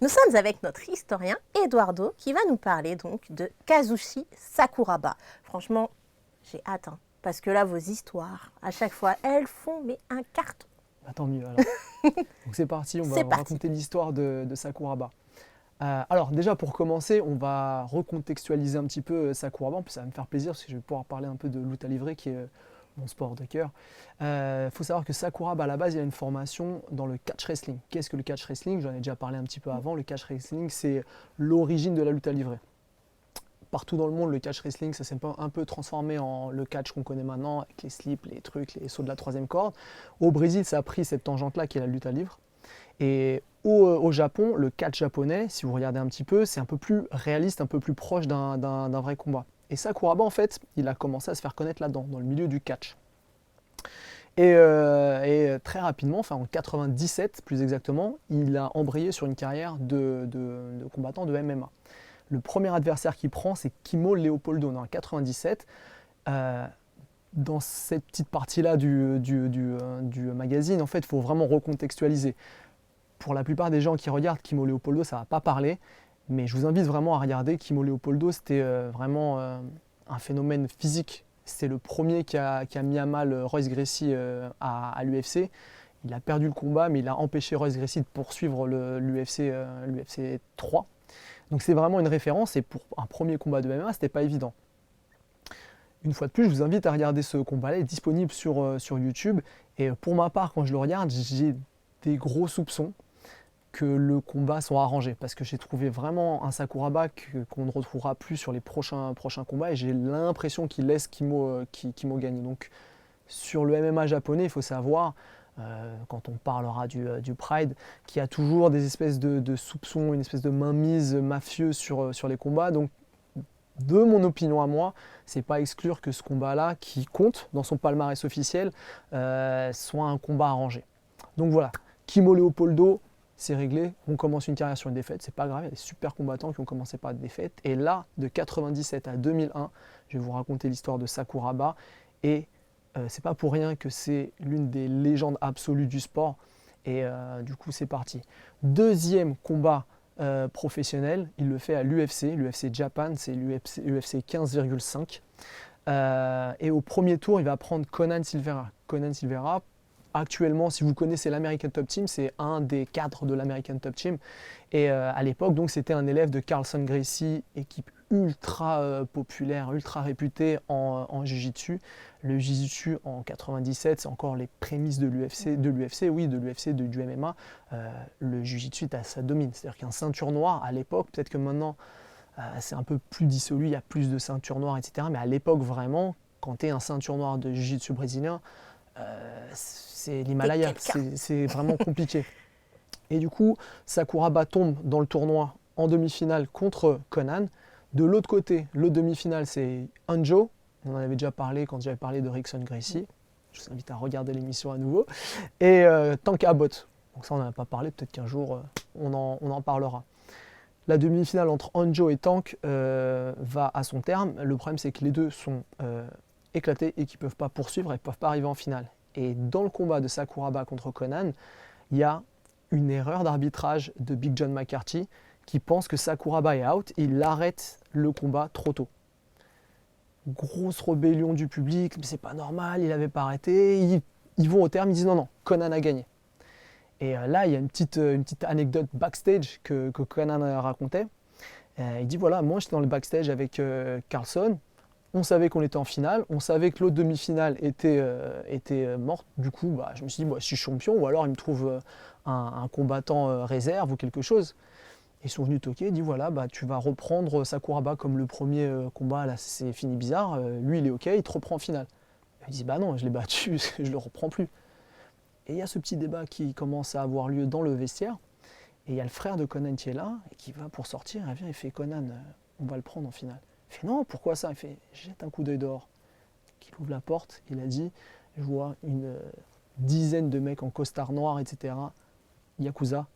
Nous sommes avec notre historien Eduardo qui va nous parler donc de Kazushi Sakuraba. Franchement, j'ai hâte, hein, parce que là, vos histoires, à chaque fois, elles font mais un carton. Bah, tant mieux alors. Donc c'est parti, on va C'est parti. raconter l'histoire de Sakuraba. Alors déjà pour commencer, on va recontextualiser un petit peu Sakuraba. En plus ça va me faire plaisir parce que je vais pouvoir parler un peu de lutte à livrer qui est mon sport de cœur. Il faut savoir que Sakuraba à la base il a une formation dans le catch wrestling. Qu'est-ce que le catch wrestling? J'en ai déjà parlé un petit peu avant. Le catch wrestling c'est l'origine de la lutte à livrer. Partout dans le monde, le catch wrestling, ça s'est un peu transformé en le catch qu'on connaît maintenant, avec les slips, les trucs, les sauts de la troisième corde. Au Brésil, ça a pris cette tangente-là qui est la lutte à livre. Et au Japon, le catch japonais, si vous regardez un petit peu, c'est un peu plus réaliste, un peu plus proche d'un vrai combat. Et Sakuraba, en fait, il a commencé à se faire connaître là-dedans, dans le milieu du catch. Et très rapidement, enfin en 97 plus exactement, il a embrayé sur une carrière de combattant de MMA. Le premier adversaire qu'il prend, c'est Kimo Leopoldo en 97. Dans cette petite partie-là du magazine, en fait, il faut vraiment recontextualiser. Pour la plupart des gens qui regardent Kimo Leopoldo, ça ne va pas parler, mais je vous invite vraiment à regarder. Kimo Leopoldo, c'était vraiment un phénomène physique. C'était le premier qui a mis à mal Royce Gracie à l'UFC. Il a perdu le combat, mais il a empêché Royce Gracie de poursuivre l'UFC 3. Donc c'est vraiment une référence, et pour un premier combat de MMA, c'était pas évident. Une fois de plus, je vous invite à regarder ce combat-là, il est disponible sur YouTube. Et pour ma part, quand je le regarde, j'ai des gros soupçons que le combat soit arrangé, parce que j'ai trouvé vraiment un Sakuraba qu'on ne retrouvera plus sur les prochains combats, et j'ai l'impression qu'il laisse Kimo gagner. Donc sur le MMA japonais, il faut savoir, quand on parlera du Pride, qu'il y a toujours des espèces de soupçons, une espèce de mainmise mafieuse sur les combats. Donc de mon opinion à moi, c'est pas exclure que ce combat-là, qui compte dans son palmarès officiel, soit un combat arrangé. Donc voilà, Kimo Leopoldo, c'est réglé, on commence une carrière sur une défaite, c'est pas grave, il y a des super combattants qui ont commencé par des défaites. Et là, de 97 à 2001, je vais vous raconter l'histoire de Sakuraba, et c'est pas pour rien que c'est l'une des légendes absolues du sport. Et du coup, c'est parti. Deuxième combat professionnel, il le fait à l'UFC Japan, c'est l'UFC 15,5. Et au premier tour, il va prendre Conan Silveira. Conan Silveira, actuellement, si vous connaissez l'American Top Team, c'est un des cadres de l'American Top Team. Et à l'époque, donc, c'était un élève de Carlson Gracie, équipe ultra populaire, ultra réputée en Jiu-Jitsu. Le Jiu-Jitsu en 97, c'est encore les prémices de l'UFC, du MMA. Le Jiu-Jitsu, ça domine. C'est-à-dire qu'un ceinture noire, à l'époque, peut-être que maintenant, c'est un peu plus dissolu, il y a plus de ceintures noires, etc. Mais à l'époque, vraiment, quand tu es un ceinture noire de Jiu-Jitsu brésilien, c'est l'Himalaya, c'est vraiment compliqué. Et du coup, Sakuraba tombe dans le tournoi en demi-finale contre Conan. De l'autre côté, l'autre demi-finale, c'est Hanjo. On en avait déjà parlé quand j'avais parlé de Rickson Gracie. Je vous invite à regarder l'émission à nouveau. Et Tank Abbott. Donc ça, on n'en a pas parlé. Peut-être qu'un jour, on en parlera. La demi-finale entre Hanjo et Tank va à son terme. Le problème, c'est que les deux sont éclatés et qu'ils ne peuvent pas poursuivre et ne peuvent pas arriver en finale. Et dans le combat de Sakuraba contre Conan, il y a une erreur d'arbitrage de Big John McCarthy qui pense que Sakuraba est out et il arrête le combat trop tôt. Grosse rébellion du public, mais c'est pas normal, il n'avait pas arrêté. Ils vont au terme, ils disent non, Conan a gagné. Et là, il y a une petite anecdote backstage que Conan racontait. Il dit voilà, moi j'étais dans le backstage avec Carlson, on savait qu'on était en finale, on savait que l'autre demi-finale était morte. Du coup, je me suis dit, je suis champion, ou alors il me trouve un combattant réserve ou quelque chose. Ils sont venus toquer, il dit voilà, tu vas reprendre Sakuraba comme le premier combat, là c'est fini bizarre, lui il est ok, il te reprend en finale. Il dit non, je l'ai battu, je le reprends plus. Et il y a ce petit débat qui commence à avoir lieu dans le vestiaire, et il y a le frère de Conan qui est là, et qui va pour sortir, il vient, il fait Conan, on va le prendre en finale. Il fait non, pourquoi ça? Il fait jette un coup d'œil dehors. Il ouvre la porte, il a dit je vois une dizaine de mecs en costard noir, etc. Yakuza.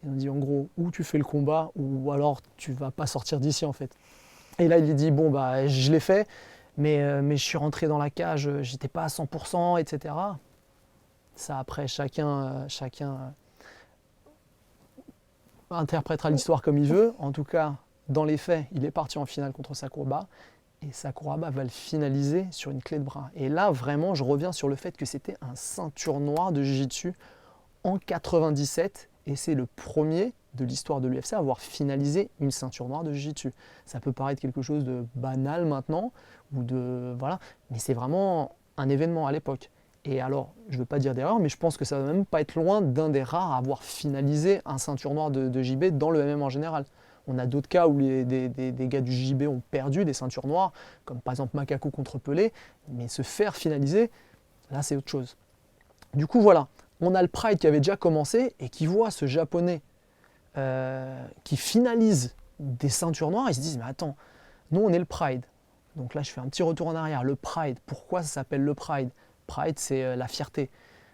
Ils ont dit en gros, ou tu fais le combat, ou alors tu vas pas sortir d'ici en fait. Et là il dit bon je l'ai fait, mais je suis rentré dans la cage, j'étais pas à 100%, etc. Ça après chacun interprétera l'histoire comme il veut. En tout cas, dans les faits, il est parti en finale contre Sakuraba. Et Sakuraba va le finaliser sur une clé de bras. Et là, vraiment, je reviens sur le fait que c'était un ceinture noire de Jiu-Jitsu en 97. Et c'est le premier de l'histoire de l'UFC à avoir finalisé une ceinture noire de Jiu-Jitsu. Ça peut paraître quelque chose de banal maintenant, ou de voilà, mais c'est vraiment un événement à l'époque. Et alors, je ne veux pas dire d'erreur, mais je pense que ça ne va même pas être loin d'un des rares à avoir finalisé un ceinture noire de JB dans le MMA en général. On a d'autres cas où des gars du JB ont perdu des ceintures noires, comme par exemple Macaco contre Pelé, mais se faire finaliser, là c'est autre chose. Du coup voilà, on a le Pride qui avait déjà commencé et qui voit ce japonais qui finalise des ceintures noires, ils se disent mais attends, nous on est le Pride. Donc là je fais un petit retour en arrière, le Pride, pourquoi ça s'appelle le Pride? Pride c'est la fierté.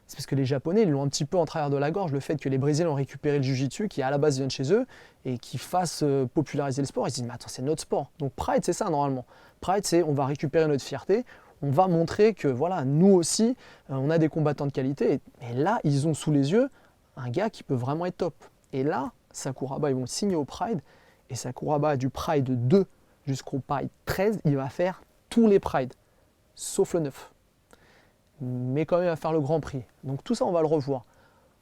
C'est parce que les Japonais ils l'ont un petit peu en travers de la gorge, le fait que les Brésiliens ont récupéré le Jiu-Jitsu qui à la base vient de chez eux et qui fassent populariser le sport. Ils se disent mais attends c'est notre sport. Donc Pride c'est ça normalement. Pride c'est on va récupérer notre fierté, on va montrer que voilà nous aussi on a des combattants de qualité. Et là ils ont sous les yeux un gars qui peut vraiment être top. Et là Sakuraba ils vont signer au Pride et Sakuraba du Pride 2 jusqu'au Pride 13 il va faire tous les Prides sauf le 9. Mais quand même à faire le Grand Prix. Donc tout ça, on va le revoir.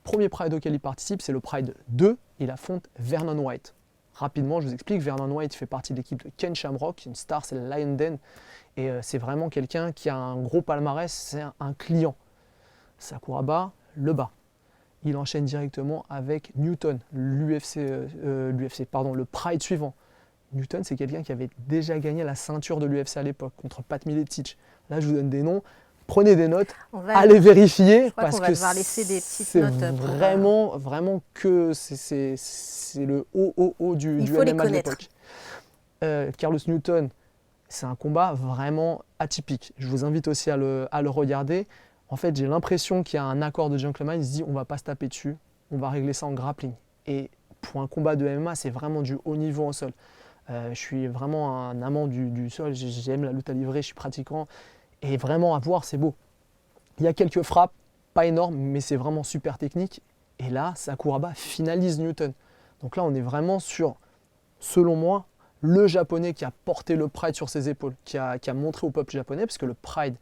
Premier Pride auquel il participe, c'est le Pride 2. Il affronte Vernon White. Rapidement, je vous explique, Vernon White fait partie de l'équipe de Ken Shamrock. Une star, c'est le Lion Den. Et c'est vraiment quelqu'un qui a un gros palmarès, c'est un client. Sakuraba le bat. Il enchaîne directement avec Newton, le Pride suivant. Newton, c'est quelqu'un qui avait déjà gagné la ceinture de l'UFC à l'époque, contre Pat Miletich. Là, je vous donne des noms. Prenez des notes, allez vérifier parce que c'est vraiment que c'est le haut du MMA de l'époque. Carlos Newton, c'est un combat vraiment atypique. Je vous invite aussi à le regarder. En fait, j'ai l'impression qu'il y a un accord de gentleman. Il se dit on va pas se taper dessus, on va régler ça en grappling. Et pour un combat de MMA, c'est vraiment du haut niveau en sol. Je suis vraiment un amant du sol, j'aime la lutte à livrer, je suis pratiquant. Et vraiment à voir, c'est beau. Il y a quelques frappes, pas énormes, mais c'est vraiment super technique. Et là, Sakuraba finalise Newton. Donc là, on est vraiment sur, selon moi, le japonais qui a porté le Pride sur ses épaules, qui a montré au peuple japonais, parce que le Pride,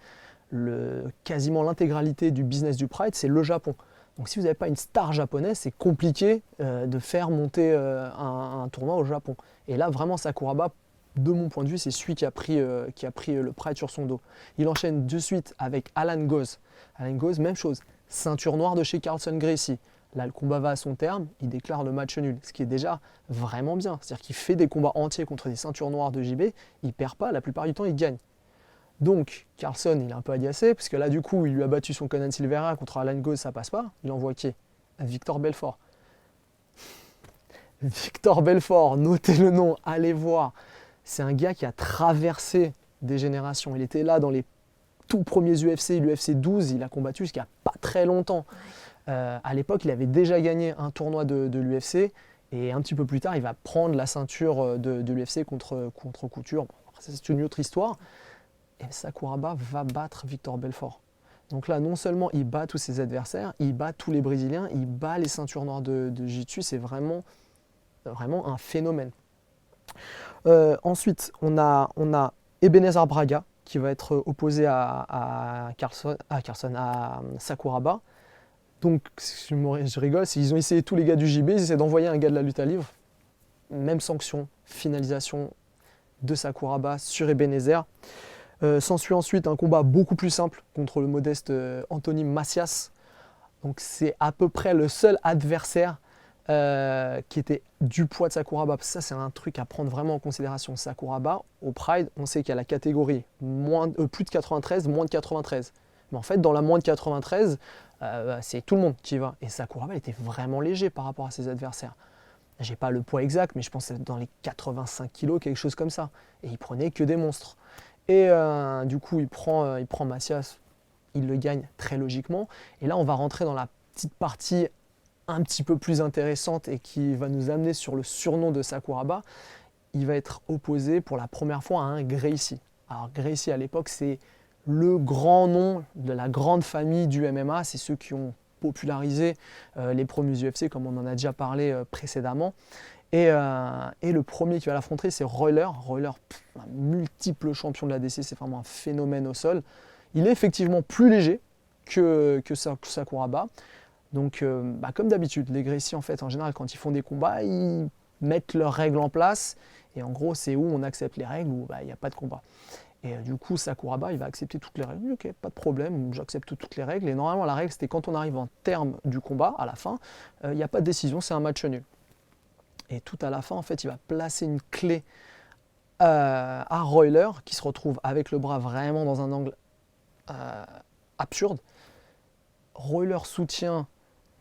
quasiment l'intégralité du business du Pride, c'est le Japon. Donc si vous n'avez pas une star japonaise, c'est compliqué de faire monter un tournoi au Japon. Et là, vraiment, Sakuraba, de mon point de vue, c'est celui qui a pris le Pride sur son dos. Il enchaîne de suite avec Alan Goz. Alan Goz, même chose, ceinture noire de chez Carlson Gracie. Là, le combat va à son terme, il déclare le match nul, ce qui est déjà vraiment bien. C'est-à-dire qu'il fait des combats entiers contre des ceintures noires de JB, il ne perd pas, la plupart du temps, il gagne. Donc, Carlson, il est un peu agacé, parce que là, du coup, il lui a battu son Conan Silveira contre Alan Goz, ça passe pas. Il envoie qui? Victor Belfort. Victor Belfort, notez le nom, allez voir. C'est un gars qui a traversé des générations. Il était là dans les tout premiers UFC, l'UFC 12, il a combattu jusqu'à pas très longtemps. À l'époque, il avait déjà gagné un tournoi de l'UFC et un petit peu plus tard, il va prendre la ceinture de l'UFC contre Couture. Bon, c'est une autre histoire. Et Sakuraba va battre Victor Belfort. Donc là, non seulement il bat tous ses adversaires, il bat tous les Brésiliens, il bat les ceintures noires de Jiu-Jitsu. C'est vraiment un phénomène. Ensuite, on a Ebenezer Braga qui va être opposé à Sakuraba. Donc, je rigole, ils ont essayé tous les gars du JB, ils essaient d'envoyer un gars de la lutte à livre. Même sanction, finalisation de Sakuraba sur Ebenezer. S'ensuit ensuite un combat beaucoup plus simple contre le modeste Anthony Macias. Donc, c'est à peu près le seul adversaire qui était du poids de Sakuraba. Ça, c'est un truc à prendre vraiment en considération. Sakuraba, au Pride, on sait qu'il y a la catégorie plus de 93, moins de 93. Mais en fait, dans la moins de 93, c'est tout le monde qui y va. Et Sakuraba était vraiment léger par rapport à ses adversaires. J'ai pas le poids exact, mais je pense que c'est dans les 85 kilos, quelque chose comme ça. Et il prenait que des monstres. Et du coup, il prend Macias, il le gagne très logiquement. Et là, on va rentrer dans la petite partie un petit peu plus intéressante et qui va nous amener sur le surnom de Sakuraba. Il va être opposé pour la première fois à un Gracie. Alors Gracie à l'époque, c'est le grand nom de la grande famille du MMA, c'est ceux qui ont popularisé les premiers UFC, comme on en a déjà parlé précédemment. Et le premier qui va l'affronter, c'est Royler. Royler, un multiple champion de l'ADC, c'est vraiment un phénomène au sol. Il est effectivement plus léger que Sakuraba. Donc, comme d'habitude, les Gracie, en fait, en général, quand ils font des combats, ils mettent leurs règles en place. Et en gros, c'est où on accepte les règles, où il n'y a pas de combat. Et du coup, Sakuraba, il va accepter toutes les règles. Ok, pas de problème, j'accepte toutes les règles. Et normalement, la règle, c'était quand on arrive en terme du combat, à la fin, il n'y a pas de décision, c'est un match nul. Et tout à la fin, en fait, il va placer une clé à Royler, qui se retrouve avec le bras vraiment dans un angle absurde. Royler soutient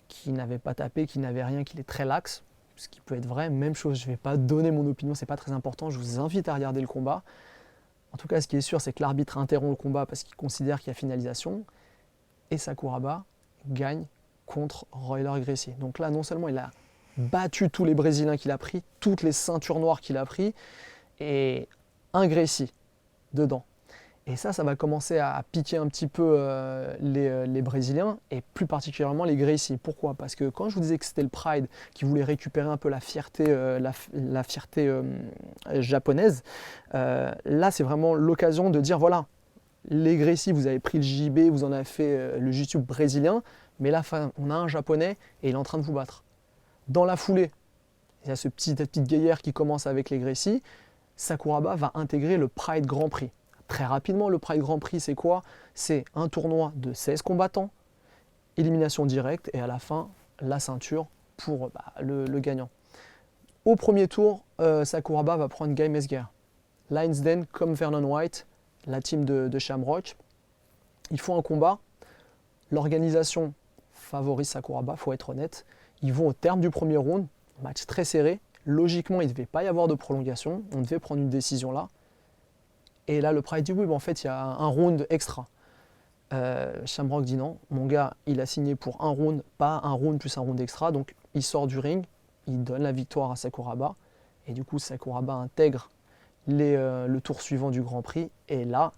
qu'il n'avait pas tapé, qu'il n'avait rien, qu'il est très lax, ce qui peut être vrai. Même chose, je ne vais pas donner mon opinion, c'est pas très important. Je vous invite à regarder le combat. En tout cas, ce qui est sûr, c'est que l'arbitre interrompt le combat parce qu'il considère qu'il y a finalisation. Et Sakuraba gagne contre Royler Gracie. Donc là, non seulement il a battu tous les Brésiliens qu'il a pris, toutes les ceintures noires qu'il a pris, et un Gracie dedans. Et ça va commencer à piquer un petit peu les Brésiliens, et plus particulièrement les Gracie. Pourquoi? Parce que quand je vous disais que c'était le Pride qui voulait récupérer un peu la fierté japonaise, là c'est vraiment l'occasion de dire voilà, les Gracie, vous avez pris le JB, vous en avez fait le jiu-jitsu brésilien, mais là on a un japonais et il est en train de vous battre. Dans la foulée, il y a cette petite guerrière qui commence avec les Gracie. Sakuraba va intégrer le Pride Grand Prix. Très rapidement, le Pride Grand Prix, c'est quoi? C'est un tournoi de 16 combattants, élimination directe, et à la fin, la ceinture pour le gagnant. Au premier tour, Sakuraba va prendre Guy Mezger. Lionsden comme Vernon White, la team de Shamrock. Ils font un combat. L'organisation favorise Sakuraba, il faut être honnête. Ils vont au terme du premier round, match très serré. Logiquement, il ne devait pas y avoir de prolongation. On devait prendre une décision là. Et là, le Pride dit oui, en fait, il y a un round extra. Shamrock dit non. Mon gars, il a signé pour un round, pas un round plus un round extra. Donc, il sort du ring, il donne la victoire à Sakuraba. Et du coup, Sakuraba intègre le tour suivant du Grand Prix. Et là,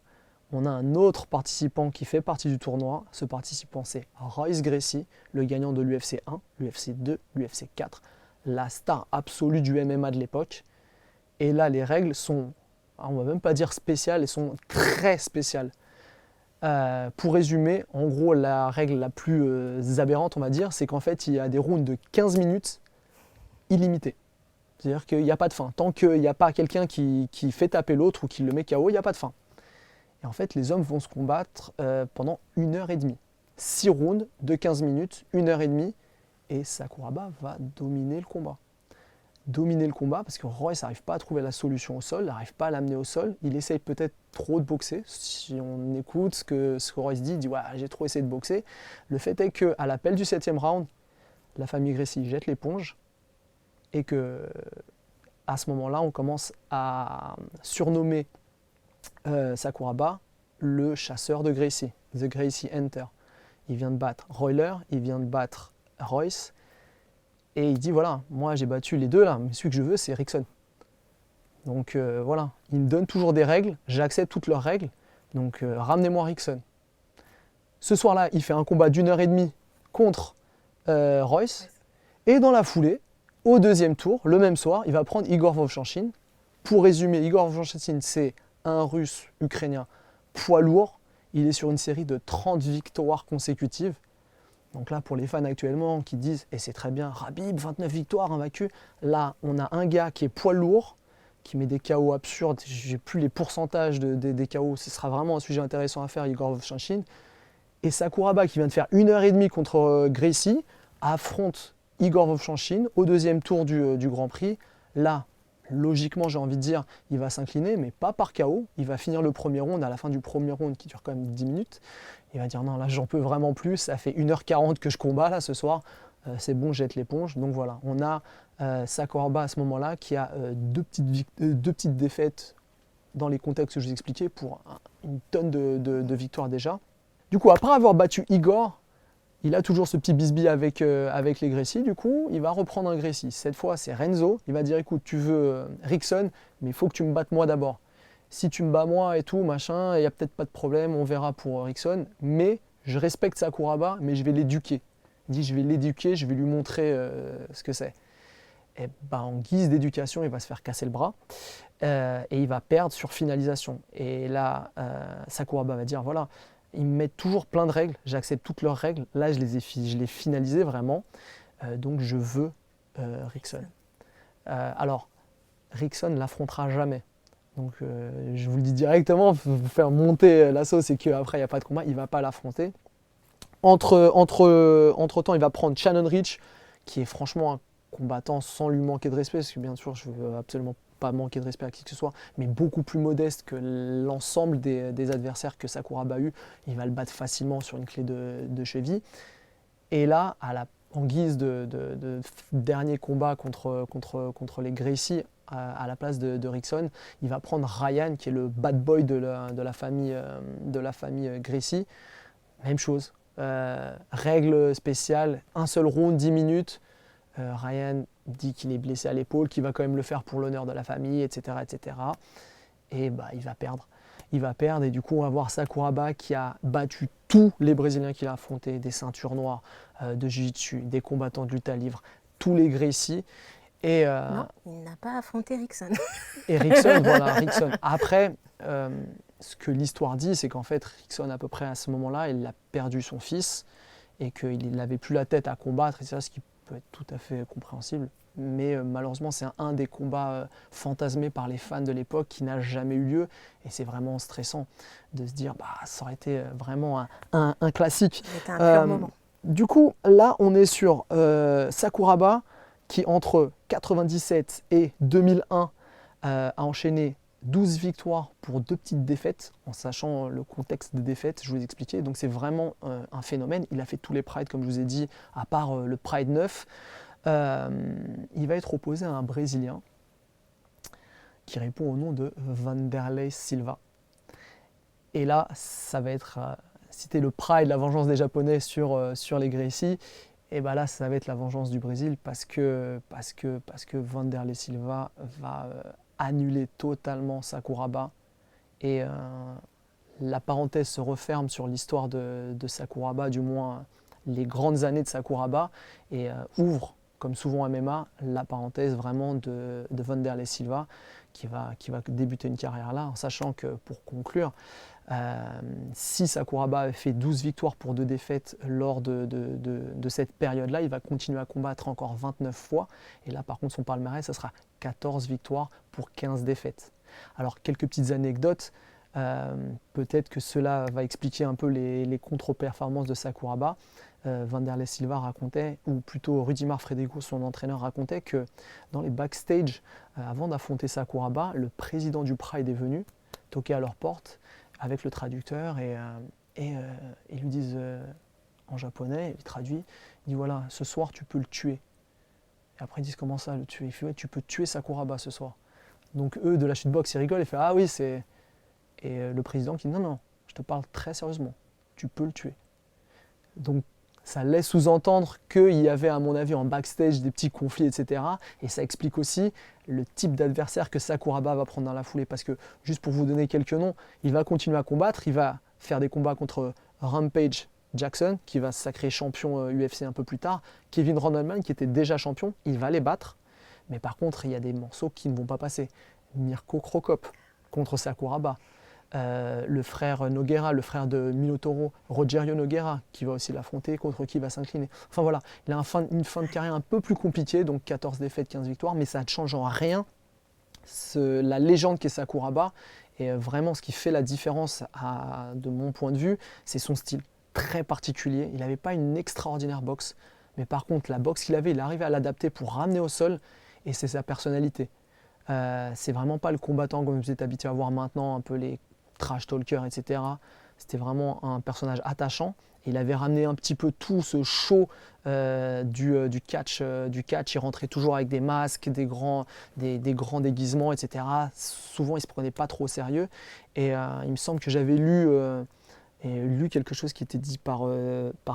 on a un autre participant qui fait partie du tournoi. Ce participant, c'est Royce Gracie, le gagnant de l'UFC 1, l'UFC 2, l'UFC 4, la star absolue du MMA de l'époque. Et là, les règles sont, on ne va même pas dire spéciales, elles sont très spéciales. Pour résumer, en gros, la règle la plus aberrante, on va dire, c'est qu'en fait, il y a des rounds de 15 minutes illimités. C'est-à-dire qu'il n'y a pas de fin. Tant qu'il n'y a pas quelqu'un qui fait taper l'autre ou qui le met KO, il n'y a pas de fin. Et en fait, les hommes vont se combattre pendant 1h30. 6 rounds de 15 minutes, 1h30. Et Sakuraba va dominer le combat. Dominer le combat parce que Royce n'arrive pas à trouver la solution au sol, n'arrive pas à l'amener au sol. Il essaye peut-être trop de boxer. Si on écoute ce que Royce dit, il dit ouais, j'ai trop essayé de boxer. Le fait est qu'à l'appel du 7e round, la famille Gracie jette l'éponge et que à ce moment-là, on commence à surnommer Sakuraba le chasseur de Gracie, The Gracie Hunter. Il vient de battre Royler, il vient de battre Royce. Et il dit voilà, moi j'ai battu les deux là, mais celui que je veux c'est Rickson. Donc voilà, il me donne toujours des règles, j'accepte toutes leurs règles, donc ramenez-moi Rickson. Ce soir-là, il fait un combat d'1h30 contre Royce, et dans la foulée, au deuxième tour, le même soir, il va prendre Igor Vovchanchyn. Pour résumer, Igor Vovchanchyn, c'est un russe ukrainien poids lourd, il est sur une série de 30 victoires consécutives. Donc là, pour les fans actuellement qui disent, et c'est très bien, Khabib, 29 victoires, invaincu. Là, on a un gars qui est poids lourd, qui met des KO absurdes. J'ai plus les pourcentages des KO. Ce sera vraiment un sujet intéressant à faire, Igor Vovchanchyn. Et Sakuraba, qui vient de faire 1h30 contre Gracie, affronte Igor Vovchanchyn au deuxième tour du Grand Prix. Là, logiquement, j'ai envie de dire, il va s'incliner, mais pas par KO. Il va finir le premier round, à la fin du premier round, qui dure quand même 10 minutes. Il va dire non, là j'en peux vraiment plus, ça fait 1h40 que je combats là ce soir, c'est bon, je jette l'éponge. Donc voilà, on a Sakuraba à ce moment-là qui a deux petites défaites dans les contextes que je vous expliquais pour une tonne de victoires déjà. Du coup, après avoir battu Igor, il a toujours ce petit bisbille avec les Gracie. Du coup, il va reprendre un Gracie. Cette fois, c'est Renzo. Il va dire écoute, tu veux Rickson, mais il faut que tu me battes moi d'abord. Si tu me bats moi et tout, machin, il n'y a peut-être pas de problème, on verra pour Rickson, mais je respecte Sakuraba, mais je vais l'éduquer. Il dit je vais l'éduquer, je vais lui montrer ce que c'est. Et bah, en guise d'éducation, il va se faire casser le bras et il va perdre sur finalisation. Et là, Sakuraba va dire voilà, ils me mettent toujours plein de règles, j'accepte toutes leurs règles. Là, je l'ai finalisé vraiment, donc je veux Rickson. Alors, Rickson ne l'affrontera jamais. Donc, je vous le dis directement, vous faire monter la sauce et qu'après, il n'y a pas de combat, il ne va pas l'affronter. Entre-temps, il va prendre Shannon Rich, qui est franchement un combattant sans lui manquer de respect, parce que bien sûr, je ne veux absolument pas manquer de respect à qui que ce soit, mais beaucoup plus modeste que l'ensemble des adversaires que Sakuraba a eu. Il va le battre facilement sur une clé de cheville. Et là, en guise de dernier combat contre les Gracie, à la place de Rickson, il va prendre Ryan, qui est le bad boy de la famille Gracie. Même chose. Règle spéciale, un seul round, 10 minutes. Ryan dit qu'il est blessé à l'épaule, qu'il va quand même le faire pour l'honneur de la famille, etc. etc. Et bah, il va perdre. Il va perdre et du coup on va voir Sakuraba qui a battu tous les Brésiliens qu'il a affrontés, des ceintures noires de Jiu-Jitsu, des combattants de lutte à livre, tous les Gracie. Et, non, il n'a pas affronté Rickson. Et Rickson, voilà, Rickson. Après, ce que l'histoire dit, c'est qu'en fait, Rickson, à peu près à ce moment-là, il a perdu son fils et qu'il n'avait plus la tête à combattre, et c'est ça, ce qui peut être tout à fait compréhensible. Mais malheureusement, c'est un des combats fantasmés par les fans de l'époque qui n'a jamais eu lieu. Et c'est vraiment stressant de se dire, bah, ça aurait été vraiment un classique. C'était un pur moment. Du coup, là, on est sur Sakuraba, qui entre 97 et 2001 a enchaîné 12 victoires pour 2 petites défaites, en sachant le contexte des défaites, je vous ai expliqué. Donc c'est vraiment un phénomène. Il a fait tous les Prides, comme je vous ai dit, à part le Pride 9. Il va être opposé à un Brésilien qui répond au nom de Vanderlei Silva. Et là, ça va être, c'était le Pride, la vengeance des Japonais sur les Gracie. Et bien là, ça va être la vengeance du Brésil parce que Vanderlei Silva va annuler totalement Sakuraba. Et la parenthèse se referme sur l'histoire de Sakuraba, du moins les grandes années de Sakuraba, et ouvre, comme souvent en MMA, la parenthèse vraiment de Vanderlei Silva qui va débuter une carrière là, en sachant que, pour conclure, si Sakuraba avait fait 12 victoires pour 2 défaites lors de cette période-là, il va continuer à combattre encore 29 fois. Et là, par contre, son palmarès, ça sera 14 victoires pour 15 défaites. Alors, quelques petites anecdotes. Peut-être que cela va expliquer un peu les contre-performances de Sakuraba. Vanderlei Silva racontait, ou plutôt Rudimar Fredrigo, son entraîneur, racontait que dans les backstage, avant d'affronter Sakuraba, le président du Pride est venu toquer à leur porte avec le traducteur et ils lui disent en japonais, il traduit, il dit voilà, ce soir tu peux le tuer. Et après ils disent comment ça le tuer? Il fait ouais, tu peux tuer Sakuraba ce soir. Donc eux de la chutebox ils rigolent, ils font ah oui c'est... Et le président qui dit non, je te parle très sérieusement, tu peux le tuer. Donc ça laisse sous-entendre qu'il y avait, à mon avis, en backstage des petits conflits, etc. Et ça explique aussi le type d'adversaire que Sakuraba va prendre dans la foulée. Parce que, juste pour vous donner quelques noms, il va continuer à combattre, il va faire des combats contre Rampage Jackson, qui va se sacrer champion UFC un peu plus tard, Kevin Randleman, qui était déjà champion, il va les battre. Mais par contre, il y a des morceaux qui ne vont pas passer. Mirko Cro Cop contre Sakuraba. Le frère Nogueira, le frère de Minotauro, Rogerio Nogueira, qui va aussi l'affronter, contre qui il va s'incliner. Enfin voilà, il a une fin de carrière un peu plus compliquée, donc 14 défaites, 15 victoires, mais ça ne change en rien la légende qu'est Sakuraba. Et vraiment, ce qui fait la différence, de mon point de vue, c'est son style très particulier. Il n'avait pas une extraordinaire boxe, mais par contre, la boxe qu'il avait, il arrivait à l'adapter pour ramener au sol, et c'est sa personnalité. C'est vraiment pas le combattant comme vous êtes habitué à voir maintenant, un peu les trash talker, etc. C'était vraiment un personnage attachant. Il avait ramené un petit peu tout ce show du catch. Il rentrait toujours avec des masques, des grands déguisements, etc. Souvent, il ne se prenait pas trop au sérieux. Et il me semble que j'avais lu quelque chose qui était dit par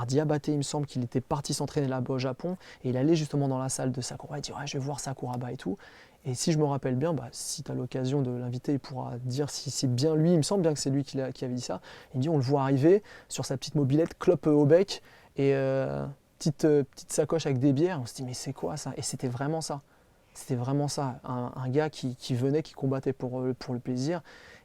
Diabaté. Il me semble qu'il était parti s'entraîner là-bas au Japon. Et il allait justement dans la salle de Sakuraba et dire ouais, je vais voir Sakuraba et tout. Et si je me rappelle bien, si tu as l'occasion de l'inviter, il pourra dire si c'est bien lui. Il me semble bien que c'est lui qui avait dit ça. Il dit on le voit arriver sur sa petite mobilette, clope au bec, et petite sacoche avec des bières. On se dit, mais c'est quoi ça? Et c'était vraiment ça. C'était vraiment ça. Un gars qui venait, qui combattait pour le plaisir.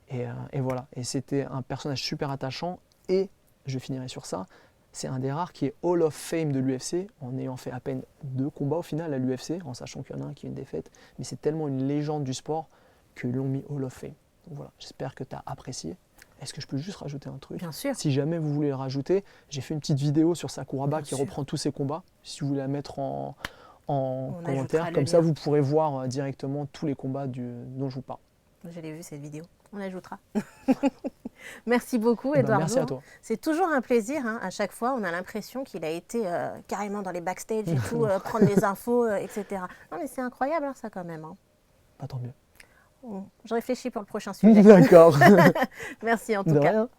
Et voilà. Et c'était un personnage super attachant. Et je finirai sur ça. C'est un des rares qui est Hall of Fame de l'UFC, en ayant fait à peine 2 combats au final à l'UFC, en sachant qu'il y en a un qui est une défaite. Mais c'est tellement une légende du sport qu'ils l'ont mis Hall of Fame. Donc voilà, j'espère que tu as apprécié. Est-ce que je peux juste rajouter un truc? Bien sûr. Si jamais vous voulez le rajouter, j'ai fait une petite vidéo sur Sakuraba Bien qui sûr. reprend tous ses combats. Si vous voulez la mettre en ajoutera commentaire, le comme ça lien. vous pourrez voir directement tous les combats dont je vous parle. Je l'ai vu cette vidéo. On ajoutera. Merci beaucoup, Eh ben, Eduardo. merci à toi. C'est toujours un plaisir. Hein. À chaque fois, on a l'impression qu'il a été carrément dans les backstage et tout, prendre les infos, etc. Non, mais c'est incroyable, hein, ça, quand même. Hein. Pas tant mieux. Bon, je réfléchis pour le prochain sujet. D'accord. Merci, en tout De cas. rien.